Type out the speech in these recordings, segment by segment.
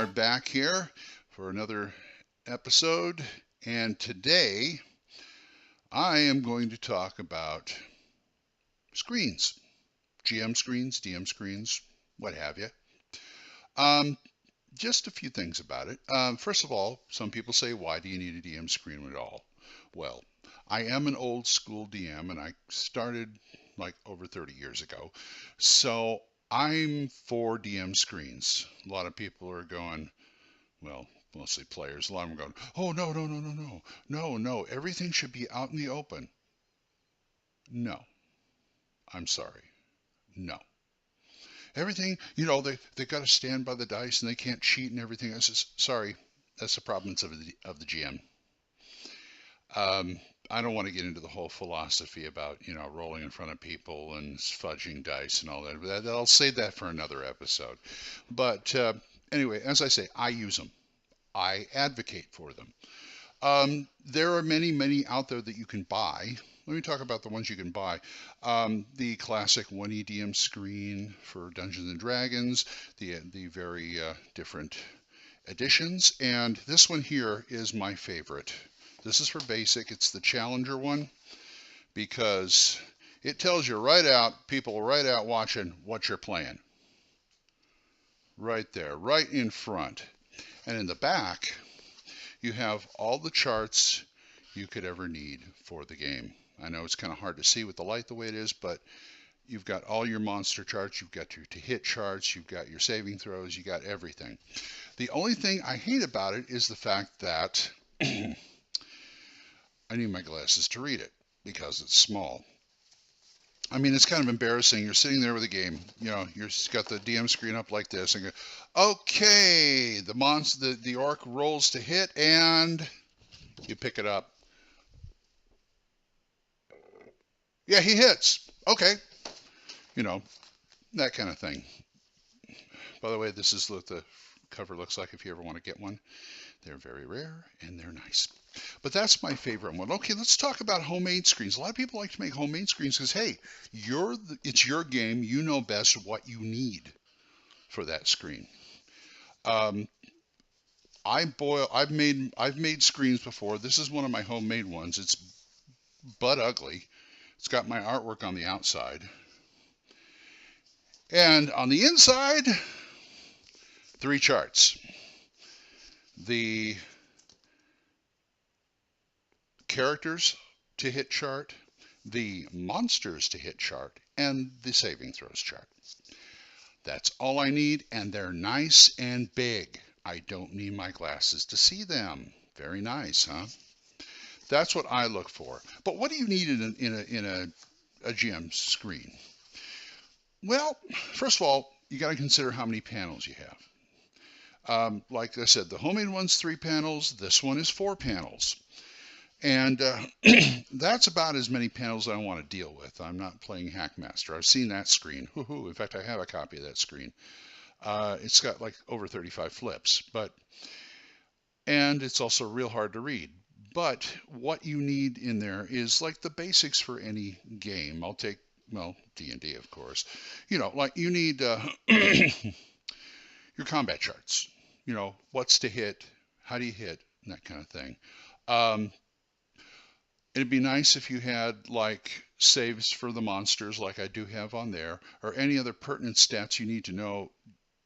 Grognard back here for another episode, and today I am going to talk about screens, GM screens, DM screens, what have you. Um, just a few things about it. First of all, some people say, why do you need a DM screen at all? Well, I am an old school DM and I started like over 30 years ago. So I'm for DM screens. A lot of people are going, well, mostly players. A lot of them are going, oh, no, no, no, no, no, no, no. Everything should be out in the open. No, I'm sorry. No. Everything, they got to stand by the dice and they can't cheat and everything. I says, sorry, that's the province of the GM. Um, I don't want to get into the whole philosophy about, rolling in front of people and fudging dice and all that. I'll save that for another episode. But anyway, as I say, I use them. I advocate for them. There are many, many out there that you can buy. Let me talk about the ones you can buy. The classic 1EDM screen for Dungeons and Dragons, the very different editions, and this one here is my favorite. This is for basic. It's the Challenger one because it tells you right out, people right out watching what you're playing. Right there, right in front. And in the back, you have all the charts you could ever need for the game. I know it's kind of hard to see with the light the way it is, but you've got all your monster charts, you've got your to-hit charts, you've got your saving throws, you got everything. The only thing I hate about it is the fact that I need my glasses to read it because it's small. I mean, it's kind of embarrassing. You're sitting there with a game, you've got the DM screen up like this, and go, okay, the orc rolls to hit, and you pick it up. Yeah, he hits. Okay, that kind of thing. By the way, this is what the cover looks like if you ever want to get one. They're very rare and they're nice. But that's my favorite one. Okay, let's talk about homemade screens. A lot of people like to make homemade screens because, hey, it's your game. You know best what you need for that screen. I've made screens before. This is one of my homemade ones. It's butt ugly. It's got my artwork on the outside. And on the inside, 3 charts. The characters to hit chart, the monsters to hit chart, and the saving throws chart. That's all I need, and they're nice and big. I don't need my glasses to see them. Very nice, huh? That's what I look for. But what do you need in a GM screen? Well, first of all, you got to consider how many panels you have. Like I said, the homemade one's 3 panels. This one is 4 panels. And that's about as many panels I want to deal with. I'm not playing Hackmaster. I've seen that screen. Woohoo. In fact, I have a copy of that screen. It's got like over 35 flips, and it's also real hard to read. But what you need in there is like the basics for any game. I'll take, D&D, of course. Like you need your combat charts. What's to hit, how do you hit, and that kind of thing. It'd be nice if you had like saves for the monsters like I do have on there, or any other pertinent stats you need to know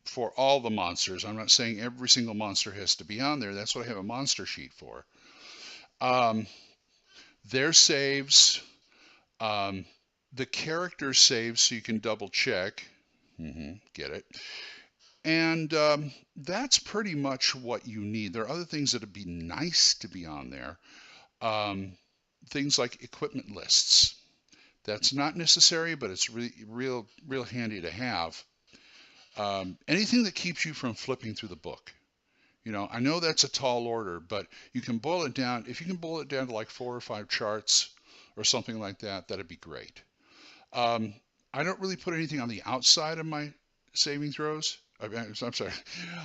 for all the monsters. I'm not saying every single monster has to be on there. That's what I have a monster sheet for. Their saves, the character saves so you can double check. Get it? And that's pretty much what you need. There are other things that would be nice to be on there. Things like equipment lists. That's not necessary, but it's real handy to have. Anything that keeps you from flipping through the book. I know that's a tall order, but you can boil it down. If you can boil it down to like 4 or 5 charts or something like that, that'd be great. I don't really put anything on the outside of my saving throws. I'm sorry.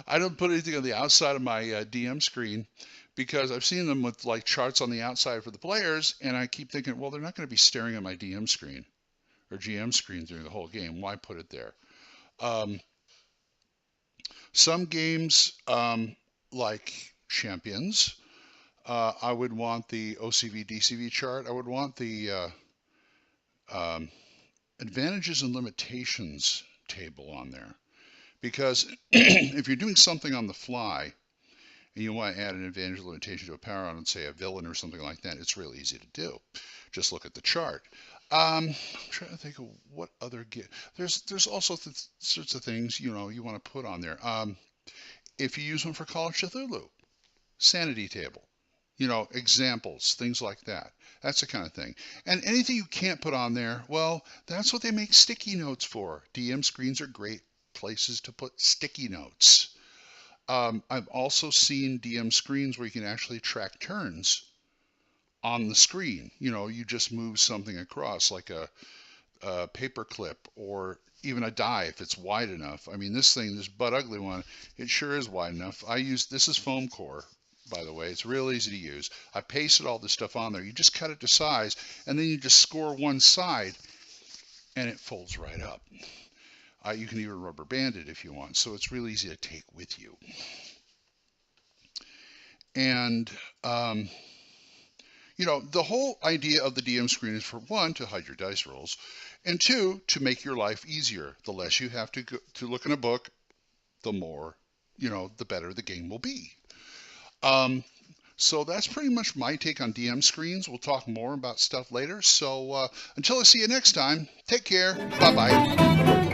I don't put anything on the outside of my DM screen because I've seen them with like charts on the outside for the players, and I keep thinking, well, they're not going to be staring at my DM screen or GM screen during the whole game. Why put it there? Some games, like Champions, I would want the OCV DCV chart. I would want the um, advantages and limitations table on there. Because if you're doing something on the fly and you want to add an advantage or limitation to a power on, say, a villain or something like that, it's really easy to do. Just look at the chart. I'm trying to think of what other there's also sorts of things you want to put on there. If you use one for Call of Cthulhu, sanity table, examples, things like that. That's the kind of thing. And anything you can't put on there, well, that's what they make sticky notes for. DM screens are great places to put sticky notes. I've also seen DM screens where you can actually track turns on the screen. You just move something across like a paper clip or even a die if it's wide enough. I mean, this butt ugly one, it sure is wide enough. This is foam core, by the way. It's real easy to use. I pasted all this stuff on there. You just cut it to size, and then you just score one side, and it folds right up. You can even rubber band it if you want, so it's real easy to take with you. And the whole idea of the DM screen is, for one, to hide your dice rolls, and two, to make your life easier. The less you have to look in a book, the more, the better the game will be. So that's pretty much my take on DM screens. We'll talk more about stuff later. So until I see you next time, take care. Bye-bye.